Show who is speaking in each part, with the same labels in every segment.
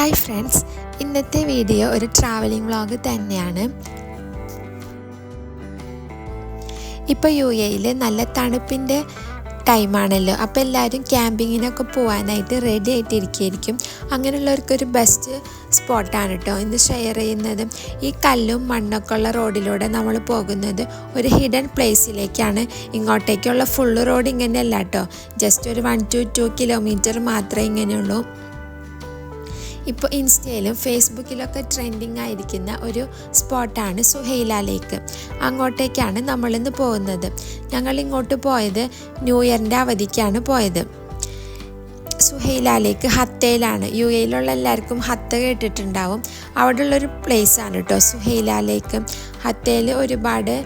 Speaker 1: Hi friends, ഇന്നത്തെ video ഒരു travelling vlog തന്നെയാണ്. ഇപ്പോൾ UAEയിൽ നല്ല തണുപ്പിൻ്റെ ടൈമാണല്ലോ. അപ്പോൾ എല്ലാവരും ക്യാമ്പിങ്ങിനൊക്കെ പോകാനായിട്ട് റെഡി ആയിട്ടിരിക്കുകയായിരിക്കും. അങ്ങനെയുള്ളവർക്കൊരു ബെസ്റ്റ് സ്പോട്ടാണ് കേട്ടോ ഇന്ന് ഷെയർ ചെയ്യുന്നത്. ഈ കല്ലും മണ്ണൊക്കെ ഉള്ള റോഡിലൂടെ നമ്മൾ പോകുന്നത് ഒരു ഹിഡൻ പ്ലേസിലേക്കാണ്. ഇങ്ങോട്ടേക്കുള്ള ഫുള്ള് റോഡ് ഇങ്ങനെയല്ല കേട്ടോ, ജസ്റ്റ് ഒരു 1 to 2 കിലോമീറ്റർ മാത്രമേ ഇങ്ങനെയുള്ളൂ. ഇപ്പോൾ ഇൻസ്റ്റയിലും ഫേസ്ബുക്കിലൊക്കെ ട്രെൻഡിങ് ആയിരിക്കുന്ന ഒരു സ്പോട്ടാണ് സുഹൈല ലേക്ക്. അങ്ങോട്ടേക്കാണ് നമ്മളിന്ന് പോകുന്നത്. ഞങ്ങൾ ഇങ്ങോട്ട് പോയത് ന്യൂ ഇയറിൻ്റെ അവധിക്കാണ് പോയത്. സുഹൈല ലേക്ക് ഹത്തയിലാണ്. UAEയിലുള്ള എല്ലാവർക്കും ഹത്ത കേട്ടിട്ടുണ്ടാവും. അവിടെയുള്ളൊരു പ്ലേസാണ് കേട്ടോ സുഹൈല ലേക്ക്. ഹത്തയിൽ ഒരുപാട്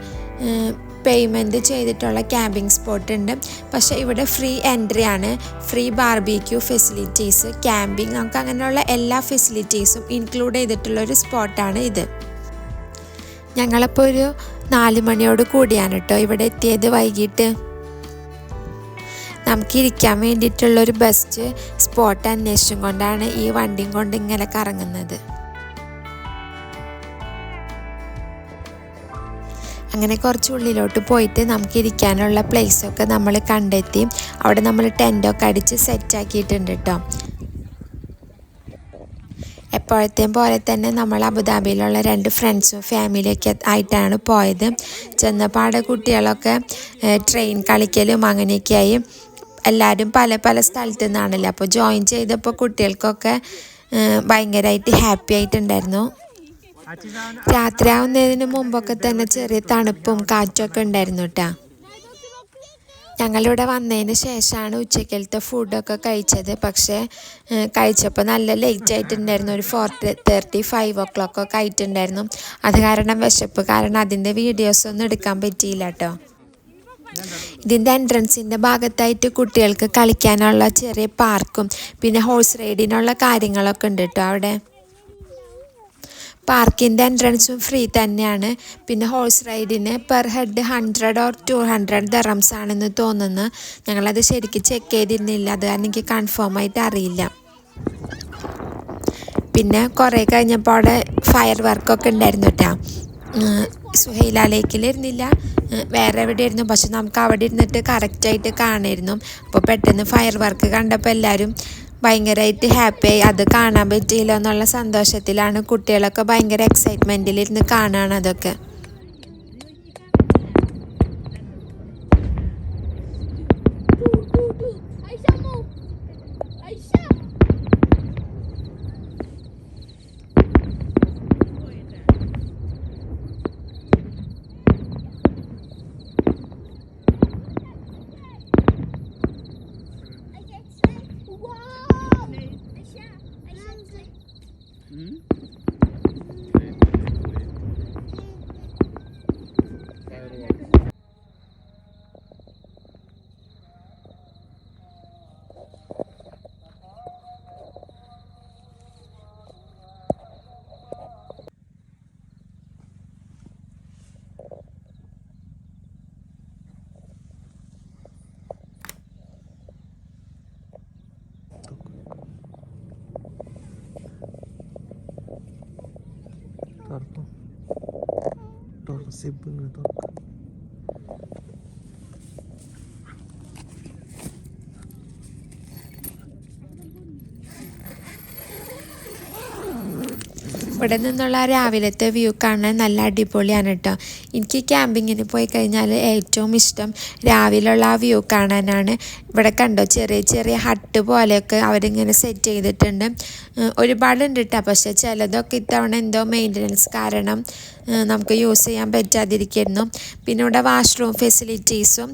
Speaker 1: പേയ്മെൻറ്റ് ചെയ്തിട്ടുള്ള ക്യാമ്പിംഗ് സ്പോട്ട് ഉണ്ട്. പക്ഷേ ഇവിടെ ഫ്രീ എൻട്രി ആണ്. ഫ്രീ ബാർബിക്യൂ ഫെസിലിറ്റീസ്, ക്യാമ്പിംഗ്, നമുക്ക് അങ്ങനെയുള്ള എല്ലാ ഫെസിലിറ്റീസും ഇൻക്ലൂഡ് ചെയ്തിട്ടുള്ളൊരു സ്പോട്ടാണ് ഇത്. ഞങ്ങളിപ്പോൾ ഒരു 4 മണിയോട് കൂടിയാണ് കേട്ടോ ഇവിടെ എത്തിയത്. വൈകിട്ട് നമുക്കിരിക്കാൻ വേണ്ടിയിട്ടുള്ളൊരു ബെസ്റ്റ് സ്പോട്ട് അന്വേഷിച്ചും കൊണ്ടാണ് ഈ വണ്ടിയും കൊണ്ട് ഇങ്ങനെ കറങ്ങുന്നത്. അങ്ങനെ കുറച്ച് ഉള്ളിലോട്ട് പോയിട്ട് നമുക്കിരിക്കാനുള്ള പ്ലേസൊക്കെ നമ്മൾ കണ്ടെത്തി. അവിടെ നമ്മൾ ടെൻറ്റൊക്കെ അടിച്ച് സെറ്റാക്കിയിട്ടുണ്ട് കേട്ടോ. എപ്പോഴത്തെയും പോലെ തന്നെ നമ്മൾ അബുദാബിയിലുള്ള 2 ഫ്രണ്ട്സും ഫാമിലിയൊക്കെ ആയിട്ടാണ് പോയത്. ചെന്നപാട് കുട്ടികളൊക്കെ ട്രെയിൻ കളിക്കലും അങ്ങനെയൊക്കെയായി. എല്ലാവരും പല സ്ഥലത്തു നിന്നാണല്ലോ. അപ്പോൾ ജോയിൻ ചെയ്തപ്പോൾ കുട്ടികൾക്കൊക്കെ ഭയങ്കരമായിട്ട് ഹാപ്പി ആയിട്ടുണ്ടായിരുന്നു. രാത്രിയാവുന്നതിന് മുമ്പൊക്കെ തന്നെ ചെറിയ തണുപ്പും കാറ്റൊക്കെ ഉണ്ടായിരുന്നു കേട്ടോ. ഞങ്ങളിവിടെ വന്നതിന് ശേഷമാണ് ഉച്ചക്കലത്തെ ഫുഡൊക്കെ കഴിച്ചത്. പക്ഷേ കഴിച്ചപ്പോൾ നല്ല ലേറ്റ് ആയിട്ടുണ്ടായിരുന്നു. ഒരു 4:30, 5 o'clock ഒക്കെ ആയിട്ടുണ്ടായിരുന്നു. അത് കാരണം വിശപ്പ് കാരണം അതിൻ്റെ വീഡിയോസൊന്നും എടുക്കാൻ പറ്റിയില്ല കേട്ടോ. ഇതിൻ്റെ എൻട്രൻസിൻ്റെ ഭാഗത്തായിട്ട് കുട്ടികൾക്ക് കളിക്കാനുള്ള ചെറിയ പാർക്കും പിന്നെ ഹോഴ്സ് റൈഡിനുള്ള കാര്യങ്ങളൊക്കെ ഉണ്ട് കേട്ടോ. അവിടെ പാർക്കിൻ്റെ എൻട്രൻസും ഫ്രീ തന്നെയാണ്. പിന്നെ horse റൈഡിന് per head 100 or 200 dirhams ആണെന്ന് തോന്നുന്നു. ഞങ്ങളത് ശരിക്കും ചെക്ക് ചെയ്തിരുന്നില്ല, അത് കാരണം എനിക്ക് കൺഫേം ആയിട്ട് അറിയില്ല. പിന്നെ കുറേ കഴിഞ്ഞപ്പോൾ അവിടെ ഫയർ വർക്കൊക്കെ ഉണ്ടായിരുന്നു കേട്ടോ. സുഹൈല ലേക്കിലിരുന്നില്ല, വേറെ എവിടെയായിരുന്നു. പക്ഷെ നമുക്ക് അവിടെ ഇരുന്നിട്ട് കറക്റ്റായിട്ട് കാണായിരുന്നു. അപ്പോൾ പെട്ടെന്ന് ഫയർ വർക്ക് കണ്ടപ്പോൾ എല്ലാവരും ഭയങ്കരമായിട്ട് ഹാപ്പിയായി. അത് കാണാൻ പറ്റിയില്ല എന്നുള്ള സന്തോഷത്തിലാണ് കുട്ടികളൊക്കെ ഭയങ്കര എക്സൈറ്റ്മെൻറ്റിലിരുന്ന് കാണുകയാണ് അതൊക്കെ. ഇവിടെ നിന്നുള്ള രാവിലത്തെ വ്യൂ കാണാൻ നല്ല അടിപൊളിയാണ് കേട്ടോ. എനിക്ക് ക്യാമ്പിങ്ങിന് പോയി കഴിഞ്ഞാൽ ഏറ്റവും ഇഷ്ടം രാവിലെയുള്ള ആ വ്യൂ കാണാനാണ്. ഇവിടെ കണ്ടോ ചെറിയ ഹട്ട് പോലെയൊക്കെ അവരിങ്ങനെ സെറ്റ് ചെയ്തിട്ടുണ്ട്. ഒരുപാടുണ്ട് കേട്ടോ. പക്ഷേ ചിലതൊക്കെ ഇത്തവണ എന്തോ മെയിൻ്റനൻസ് കാരണം നമുക്ക് യൂസ് ചെയ്യാൻ പറ്റാതിരിക്കുന്നു. പിന്നെ ഇവിടെ വാഷ്റൂം ഫെസിലിറ്റീസും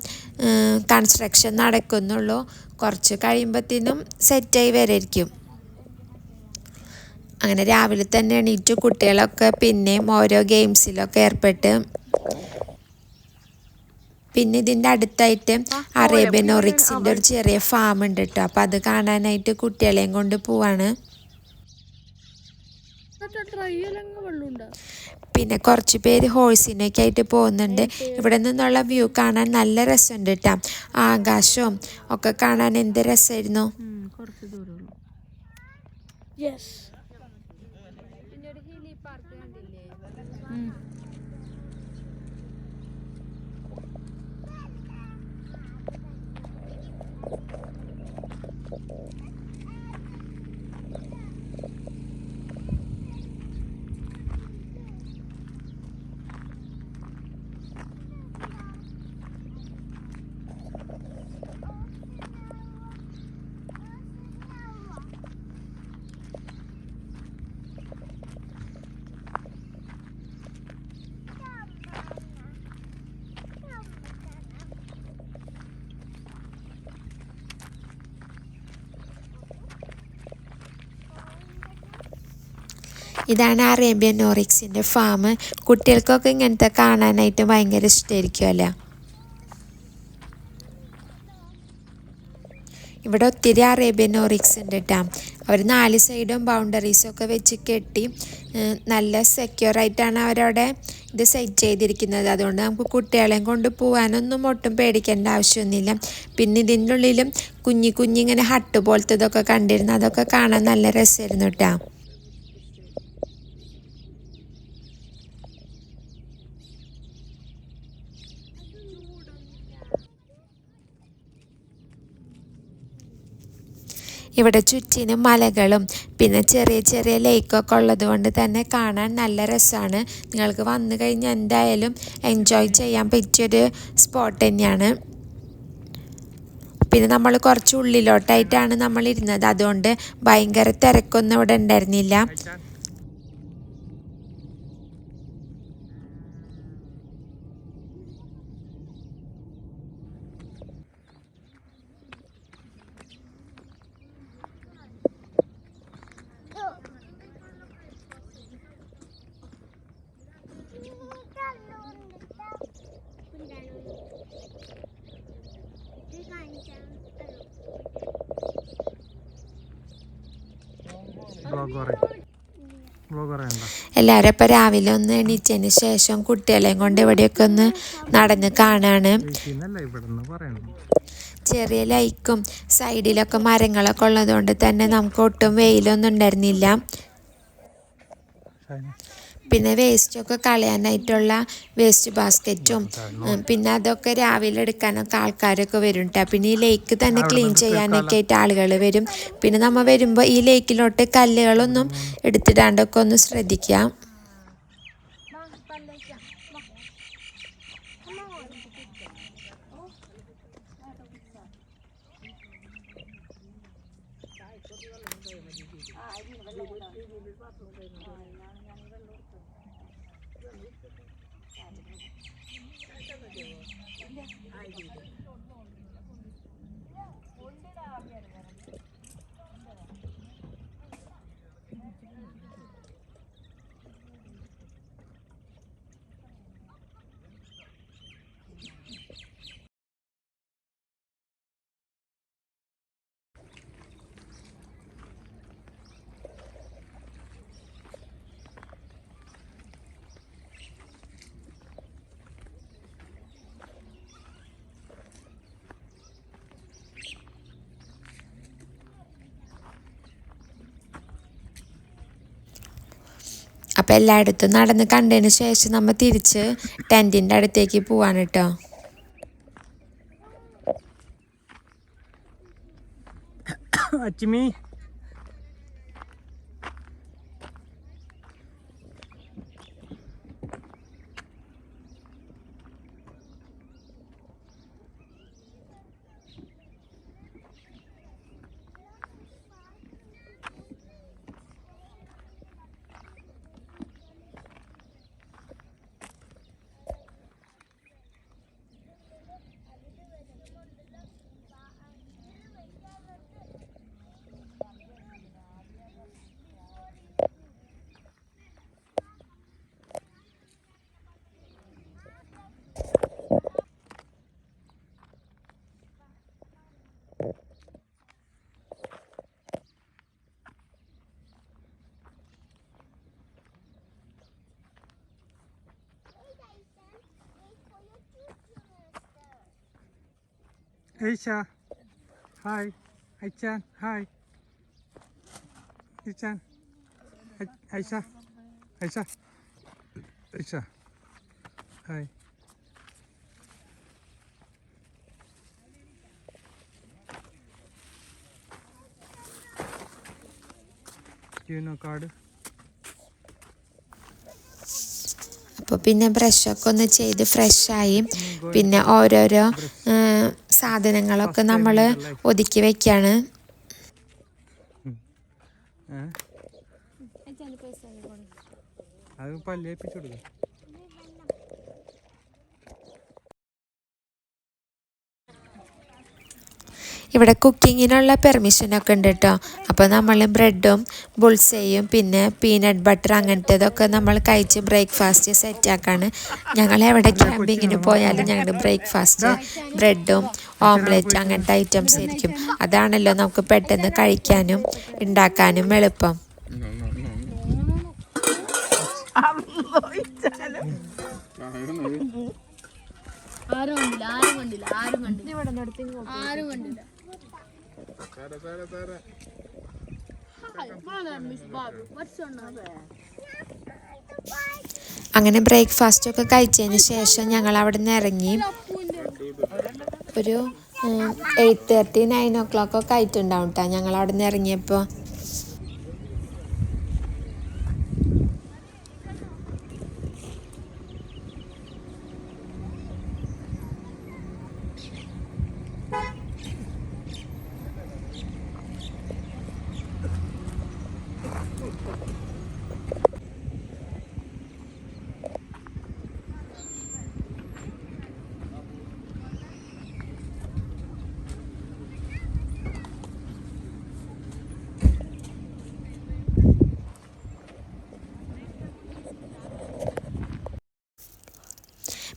Speaker 1: കൺസ്ട്രക്ഷൻ നടക്കുന്നുള്ളൂ. കുറച്ച് കഴിയുമ്പോഴത്തേനും സെറ്റായി വരായിരിക്കും. അങ്ങനെ രാവിലെ തന്നെ എണീറ്റു കുട്ടികളൊക്കെ പിന്നെയും ഓരോ ഗെയിംസിലൊക്കെ ഏർപ്പെട്ട്. പിന്നെ ഇതിൻ്റെ അടുത്തായിട്ട് അറേബ്യൻ ഒറിക്സിൻ്റെ ഒരു ചെറിയ ഫാം ഉണ്ട് കേട്ടോ. അപ്പോൾ അത് കാണാനായിട്ട് കുട്ടികളെയും കൊണ്ട് പോവാണ്. പിന്നെ കുറച്ച് പേര് ഹോഴ്സിനൊക്കെ ആയിട്ട് പോകുന്നുണ്ട്. ഇവിടെ നിന്നുള്ള വ്യൂ കാണാൻ നല്ല രസമുണ്ട് കേട്ടോ. ആകാശവും ഒക്കെ കാണാൻ എന്ത് രസമായിരുന്നു. ഇതാണ് അറേബ്യൻ ഓറിക്സിൻ്റെ ഫാം. കുട്ടികൾക്കൊക്കെ ഇങ്ങനത്തെ കാണാനായിട്ട് ഭയങ്കര ഇഷ്ടമായിരിക്കുമല്ലോ. ഇവിടെ ഒത്തിരി അറേബ്യൻ ഓറിക്സ് ഉണ്ട് കേട്ടോ. അവർ 4 സൈഡും ബൗണ്ടറീസൊക്കെ വെച്ച് കെട്ടി നല്ല സെക്യൂറായിട്ടാണ് അവരവിടെ ഇത് സെറ്റ് ചെയ്തിരിക്കുന്നത്. അതുകൊണ്ട് നമുക്ക് കുട്ടികളെയും കൊണ്ട് പോകാനൊന്നും ഒട്ടും പേടിക്കേണ്ട ആവശ്യമൊന്നുമില്ല. പിന്നെ ഇതിൻ്റെ ഉള്ളിലും കുഞ്ഞിങ്ങനെ ഹട്ട് പോലത്തതൊക്കെ കണ്ടിരുന്നു. അതൊക്കെ കാണാൻ നല്ല രസമായിരുന്നു കേട്ടോ. ഇവിടെ ചുറ്റിനും മലകളും പിന്നെ ചെറിയ ലേക്കൊക്കെ ഉള്ളത് കൊണ്ട് തന്നെ കാണാൻ നല്ല രസമാണ്. നിങ്ങൾക്ക് വന്നു കഴിഞ്ഞാൽ എന്തായാലും എൻജോയ് ചെയ്യാൻ പറ്റിയൊരു സ്പോട്ട് തന്നെയാണ്. പിന്നെ നമ്മൾ കുറച്ച് ഉള്ളിലോട്ടായിട്ടാണ് നമ്മൾ ഇരുന്നത്. അതുകൊണ്ട് ഭയങ്കര തിരക്കൊന്നും ഇവിടെ ഉണ്ടായിരുന്നില്ല. എല്ലാവരും ഇപ്പോൾ രാവിലെ ഒന്ന് എണീച്ചതിന് ശേഷം കുട്ടികളെയും കൊണ്ട് ഇവിടെയൊക്കെ ഒന്ന് നടന്ന് കാണാണ്. ചെറിയ ലൈക്കും സൈഡിലൊക്കെ മരങ്ങളൊക്കെ ഉള്ളതുകൊണ്ട് തന്നെ നമുക്ക് ഒട്ടും വെയിലൊന്നും ഉണ്ടായിരുന്നില്ല. പിന്നെ വേസ്റ്റൊക്കെ കളയാനായിട്ടുള്ള വേസ്റ്റ് ബാസ്ക്കറ്റും പിന്നെ അതൊക്കെ രാവിലെ എടുക്കാനൊക്കെ ആൾക്കാരൊക്കെ വരും കേട്ടോ. പിന്നെ ഈ ലേക്ക് തന്നെ ക്ലീൻ ചെയ്യാനൊക്കെ ആയിട്ട് ആളുകൾ വരും. പിന്നെ നമ്മൾ വരുമ്പോൾ ഈ ലേക്കിലോട്ട് കല്ലുകളൊന്നും എടുത്തിടാണ്ടൊക്കെ ഒന്ന് ശ്രദ്ധിക്കാം. അപ്പോൾ എല്ലായിടത്തും നടന്ന് കണ്ടതിന് ശേഷം നമ്മൾ തിരിച്ച് ടെൻറ്റിൻ്റെ അടുത്തേക്ക് പോവാണ് കേട്ടോ.
Speaker 2: അച്ഛമ്മി Aisha, hi. Aichan, hi. Aichan, Aisha, Aisha, Aisha, hi. Do you know card?
Speaker 1: അപ്പോൾ പിന്നെ ബ്രഷൊക്കെ ഒന്ന് ചെയ്ത് ഫ്രഷായി പിന്നെ ഓരോരോ സാധനങ്ങളൊക്കെ നമ്മൾ ഒതുക്കി വെക്കുകയാണ്.
Speaker 2: അത് പല്ലേപ്പിച്ചു കൊടുക്കും.
Speaker 1: ഇവിടെ കുക്കിങ്ങിനുള്ള പെർമിഷനൊക്കെ ഉണ്ട് കേട്ടോ. അപ്പോൾ നമ്മൾ ബ്രെഡും ബുൾസയും പിന്നെ പീനട്ട് ബട്ടർ അങ്ങനത്തേതൊക്കെ നമ്മൾ കഴിച്ച് ബ്രേക്ക്ഫാസ്റ്റ് സെറ്റാക്കാണ്. ഞങ്ങൾ എവിടെ ക്യാമ്പിങ്ങിന് പോയാലും ഞങ്ങളുടെ ബ്രേക്ക്ഫാസ്റ്റ് ബ്രെഡും ഓംലെറ്റ് അങ്ങനത്തെ ഐറ്റംസ് ആയിരിക്കും. അതാണല്ലോ നമുക്ക് പെട്ടെന്ന് കഴിക്കാനും ഉണ്ടാക്കാനും എളുപ്പം. അങ്ങനെ ബ്രേക്ക്ഫാസ്റ്റ് ഒക്കെ കഴിച്ചതിന് ശേഷം ഞങ്ങൾ അവിടെ നിന്ന് ഇറങ്ങി. ഒരു 8:30 9 o'clock ഒക്കെ ആയിട്ടുണ്ടാവും കേട്ടോ ഞങ്ങൾ അവിടെ നിന്ന് ഇറങ്ങിയപ്പോൾ.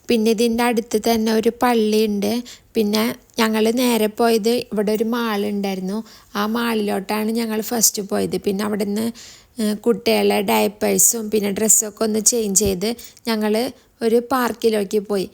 Speaker 1: പിന്നെ ഇതിൻ്റെ അടുത്ത് തന്നെ ഒരു പള്ളിയുണ്ട്. പിന്നെ ഞങ്ങൾ നേരെ പോയത് ഇവിടെ ഒരു മാളുണ്ടായിരുന്നു. ആ മാളിലോട്ടാണ് ഞങ്ങൾ ഫസ്റ്റ് പോയത്. പിന്നെ അവിടെ നിന്ന് കുട്ടികളെ ഡയപ്പേഴ്സും പിന്നെ ഡ്രസ്സൊക്കെ ഒന്ന് ചേഞ്ച് ചെയ്ത് ഞങ്ങൾ ഒരു പാർക്കിലേക്ക് പോയി.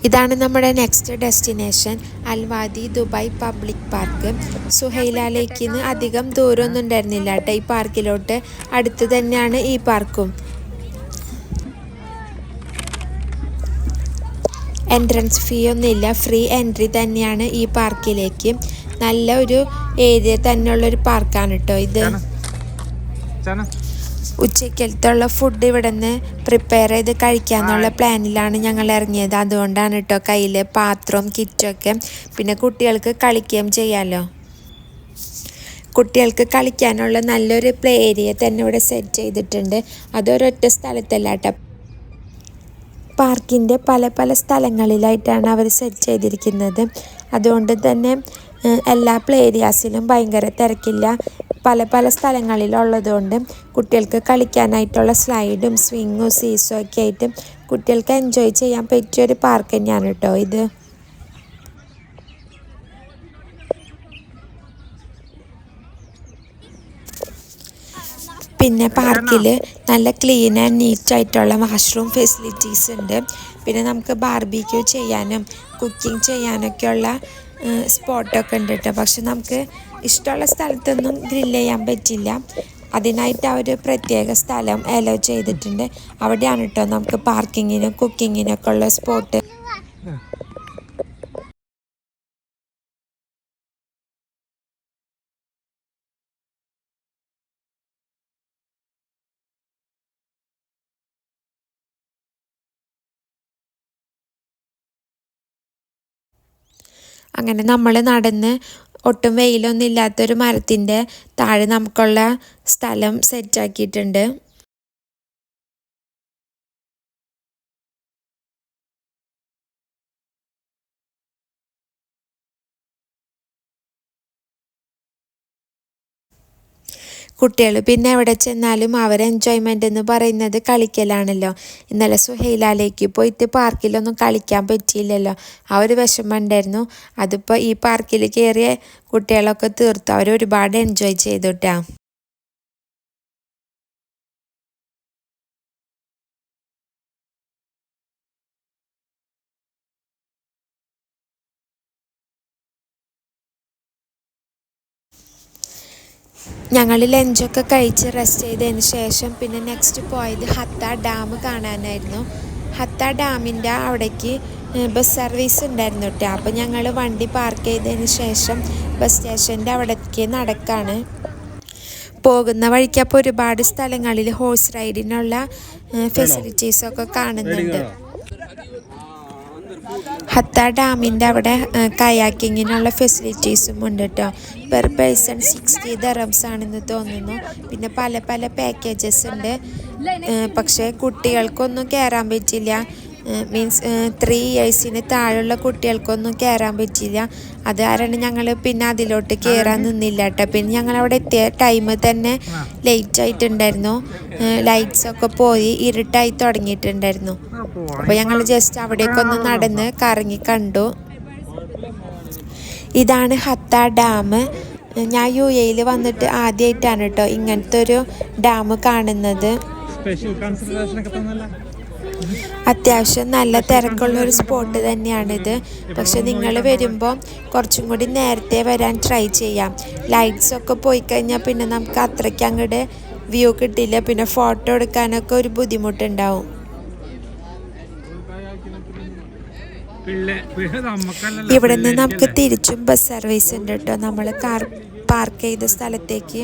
Speaker 1: ഇതാണ് നമ്മുടെ next destination, Al Wadi Dubai public park. Suhaila ലേക്കിൽ നിന്ന് അധികം ദൂരമൊന്നും ഉണ്ടായിരുന്നില്ല കേട്ടോ ഈ പാർക്കിലോട്ട്. അടുത്ത് തന്നെയാണ് ഈ പാർക്കും. എൻട്രൻസ് ഫീ ഒന്നുമില്ല, ഫ്രീ എൻട്രി തന്നെയാണ് ഈ പാർക്കിലേക്ക്. നല്ല ഒരു ഏരിയ തന്നെയുള്ളൊരു പാർക്കാണ് കേട്ടോ ഇത്. ഉച്ചക്കലത്തുള്ള ഫുഡ് ഇവിടെ നിന്ന് പ്രിപ്പയർ ചെയ്ത് കഴിക്കാമെന്നുള്ള പ്ലാനിലാണ് ഞങ്ങൾ ഇറങ്ങിയത്. അതുകൊണ്ടാണ് കേട്ടോ കയ്യിൽ പാത്രവും കിറ്റൊക്കെ. പിന്നെ കുട്ടികൾക്ക് കളിക്കുകയും ചെയ്യാമല്ലോ. കുട്ടികൾക്ക് കളിക്കാനുള്ള നല്ലൊരു പ്ലേ ഏരിയ തന്നെ ഇവിടെ സെറ്റ് ചെയ്തിട്ടുണ്ട്. അതൊരൊറ്റ സ്ഥലത്തല്ല കേട്ടോ, പാർക്കിൻ്റെ പല പല സ്ഥലങ്ങളിലായിട്ടാണ് അവർ സെറ്റ് ചെയ്തിരിക്കുന്നത്. അതുകൊണ്ട് തന്നെ എല്ലാ പ്ലേ ഏരിയാസിലും ഭയങ്കര തിരക്കില്ല. പല പല സ്ഥലങ്ങളിലുള്ളതുകൊണ്ട് കുട്ടികൾക്ക് കളിക്കാനായിട്ടുള്ള സ്ലൈഡും സ്വിങ്ങും സീസും ഒക്കെ ആയിട്ട് കുട്ടികൾക്ക് എൻജോയ് ചെയ്യാൻ പറ്റിയൊരു പാർക്ക് തന്നെയാണ് കേട്ടോ ഇത്. പിന്നെ പാർക്കിൽ നല്ല ക്ലീൻ ആൻഡ് നീറ്റായിട്ടുള്ള വാഷ്റൂം ഫെസിലിറ്റീസ് ഉണ്ട്. പിന്നെ നമുക്ക് ബാർബിക്യൂ ചെയ്യാനും കുക്കിംഗ് ചെയ്യാനൊക്കെയുള്ള സ്പോട്ടൊക്കെ ഉണ്ട് കേട്ടോ. പക്ഷെ നമുക്ക് ഇഷ്ടമുള്ള സ്ഥലത്തൊന്നും ഗ്രില്ല് ചെയ്യാൻ പറ്റില്ല. അതിനായിട്ട് അവർ പ്രത്യേക സ്ഥലം അലോ ചെയ്തിട്ടുണ്ട്. അവിടെയാണ് കേട്ടോ നമുക്ക് പാർക്കിങ്ങിനും കുക്കിങ്ങിനൊക്കെ ഉള്ള സ്പോട്ട്. അങ്ങനെ നമ്മൾ നടന്ന് ഒട്ടും വെയിലൊന്നും ഇല്ലാത്തൊരു മരത്തിൻ്റെ താഴെ നമുക്കുള്ള സ്ഥലം സെറ്റാക്കിയിട്ടുണ്ട്. കുട്ടികൾ പിന്നെ എവിടെ ചെന്നാലും അവർ എൻജോയ്മെൻ്റ് എന്ന് പറയുന്നത് കളിക്കലാണല്ലോ. ഇന്നലെ സുഹൈല ലേക്ക് പോയിട്ട് പാർക്കിലൊന്നും കളിക്കാൻ പറ്റിയില്ലല്ലോ, ആ ഒരു വിഷമം ഉണ്ടായിരുന്നു. അതിപ്പോൾ ഈ പാർക്കിൽ കയറിയ കുട്ടികളൊക്കെ തീർത്തു, അവർ ഒരുപാട് എൻജോയ് ചെയ്തു കേട്ടോ. ഞങ്ങൾ ലഞ്ചൊക്കെ കഴിച്ച് റെസ്റ്റ് ചെയ്തതിന് ശേഷം പിന്നെ നെക്സ്റ്റ് പോയത് ഹത്ത ഡാം കാണാനായിരുന്നു. ഹത്ത ഡാമിൻ്റെ അവിടേക്ക് ബസ് സർവീസ് ഉണ്ടായിരുന്നു കേട്ടോ. അപ്പോൾ ഞങ്ങൾ വണ്ടി പാർക്ക് ചെയ്തതിന് ശേഷം ബസ് സ്റ്റേഷൻ്റെ അവിടേക്ക് നടക്കാണ്. പോകുന്ന വഴിക്ക് അപ്പോൾ ഒരുപാട് സ്ഥലങ്ങളിൽ ഹോഴ്സ് റൈഡിനുള്ള ഫെസിലിറ്റീസൊക്കെ കാണുന്നുണ്ട്. ഹത്ത ഡാമിൻ്റെ അവിടെ കയാക്കിങ്ങിനുള്ള ഫെസിലിറ്റീസും ഉണ്ട് കേട്ടോ. പെർ പേഴ്സൺ 60 dirhams ആണെന്ന് തോന്നുന്നു. പിന്നെ പല പല പാക്കേജസ് ഉണ്ട്. പക്ഷേ കുട്ടികൾക്കൊന്നും കയറാൻ പറ്റില്ല. മീൻസ് 3 yearsന് താഴെയുള്ള കുട്ടികൾക്കൊന്നും കയറാൻ പറ്റില്ല. അത് കാരണം ഞങ്ങൾ പിന്നെ അതിലോട്ട് കയറാൻ നിന്നില്ല കേട്ടോ. പിന്നെ ഞങ്ങളവിടെ എത്തിയ ടൈം തന്നെ ലേറ്റ് ആയിട്ടുണ്ടായിരുന്നു. ലൈറ്റ്സൊക്കെ പോയി ഇരുട്ടായി തുടങ്ങിയിട്ടുണ്ടായിരുന്നു. അപ്പോൾ ഞങ്ങൾ ജസ്റ്റ് അവിടേക്കൊന്ന് നടന്ന് കറങ്ങി കണ്ടു. ഇതാണ് ഹത്ത ഡാം. ഞാൻ UAE വന്നിട്ട് ആദ്യമായിട്ടാണ് കേട്ടോ ഇങ്ങനത്തെ ഒരു ഡാം കാണുന്നത്. അത്യാവശ്യം നല്ല തിരക്കുള്ളൊരു സ്പോട്ട് തന്നെയാണിത്. പക്ഷെ നിങ്ങൾ വരുമ്പോൾ കുറച്ചും കൂടി നേരത്തെ വരാൻ ട്രൈ ചെയ്യാം. ലൈറ്റ്സൊക്കെ പോയി കഴിഞ്ഞാൽ പിന്നെ നമുക്ക് അത്രയ്ക്ക് അങ്ങോട്ട് വ്യൂ കിട്ടില്ല. പിന്നെ ഫോട്ടോ എടുക്കാനൊക്കെ ഒരു ബുദ്ധിമുട്ടുണ്ടാവും. ഇവിടെ നിന്ന് നമുക്ക് തിരിച്ചും ബസ് സർവീസ് ഉണ്ട് കേട്ടോ. നമ്മൾ കാർ പാർക്ക് ചെയ്ത സ്ഥലത്തേക്ക്.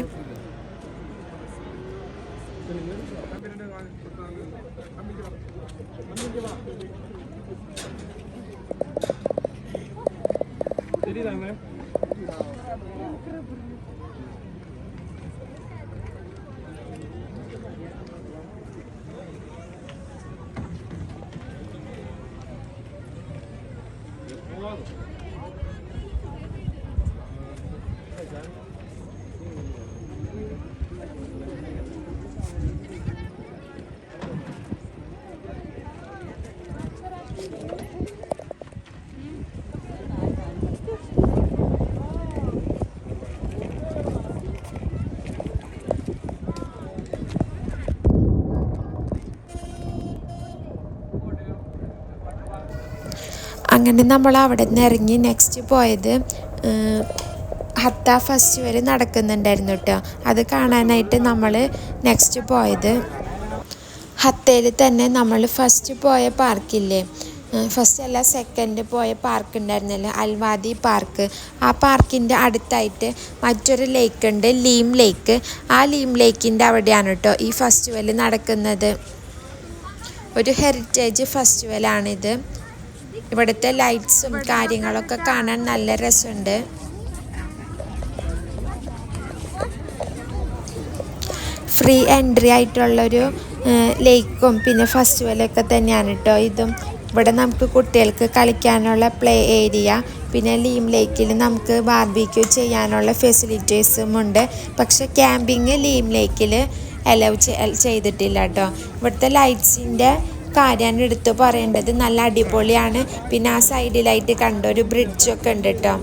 Speaker 1: അങ്ങനെ നമ്മൾ അവിടെ നിന്ന് ഇറങ്ങി നെക്സ്റ്റ് പോയത് ഹത്ത ഫെസ്റ്റിവൽ നടക്കുന്നുണ്ടായിരുന്നു കേട്ടോ. അത് കാണാനായിട്ട് നമ്മൾ നെക്സ്റ്റ് പോയത് ഹത്തയിൽ തന്നെ നമ്മൾ ഫസ്റ്റ് പോയ പാർക്കില്ലേ, ഫസ്റ്റ് അല്ല സെക്കൻഡ് പോയ പാർക്ക് ഉണ്ടായിരുന്നല്ലോ, അൽവാദി പാർക്ക്. ആ പാർക്കിൻ്റെ അടുത്തായിട്ട് മറ്റൊരു ലേക്ക് ഉണ്ട്, ലീം ലേക്ക്. ആ ലീം ലേക്കിൻ്റെ അവിടെയാണ് കേട്ടോ ഈ ഫെസ്റ്റിവൽ നടക്കുന്നത്. ഒരു ഹെറിറ്റേജ് ഫെസ്റ്റിവലാണിത്. ഇവിടുത്തെ ലൈറ്റ്സും കാര്യങ്ങളൊക്കെ കാണാൻ നല്ല രസമുണ്ട്. ഫ്രീ എൻട്രി ആയിട്ടുള്ളൊരു ലേക്കും പിന്നെ ഫെസ്റ്റിവലൊക്കെ തന്നെയാണ് കേട്ടോ ഇതും. ഇവിടെ നമുക്ക് കുട്ടികൾക്ക് കളിക്കാനുള്ള പ്ലേ ഏരിയ, പിന്നെ ലീം ലേക്കിൽ നമുക്ക് ബാർബിക്യൂ ചെയ്യാനുള്ള ഫെസിലിറ്റീസും ഉണ്ട്. പക്ഷെ ക്യാമ്പിങ് ലീം ലേക്കിൽ അലൗ ചെയ്തിട്ടില്ല കേട്ടോ. ഇവിടുത്തെ ലൈറ്റ്സിൻ്റെ കാര്യമാണ് എടുത്തു പറയേണ്ടത്. നല്ല അടിപൊളിയാണ്. പിന്നെ ആ സൈഡിലായിട്ട് കണ്ട ഒരു ബ്രിഡ്ജൊക്കെ ഉണ്ട് കേട്ടോ.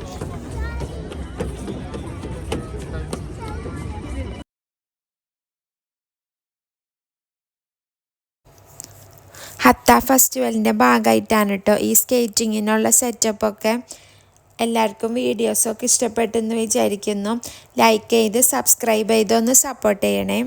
Speaker 1: ഹത്ത ഫെസ്റ്റിവലിൻ്റെ ഭാഗമായിട്ടാണ് കേട്ടോ ഈ സ്കേറ്റിങ്ങിനുള്ള സെറ്റപ്പൊക്കെ. എല്ലാവർക്കും വീഡിയോസൊക്കെ ഇഷ്ടപ്പെട്ടെന്ന് വിചാരിക്കുന്നു. ലൈക്ക് ചെയ്ത് സബ്സ്ക്രൈബ് ചെയ്തൊന്ന് സപ്പോർട്ട് ചെയ്യണേ.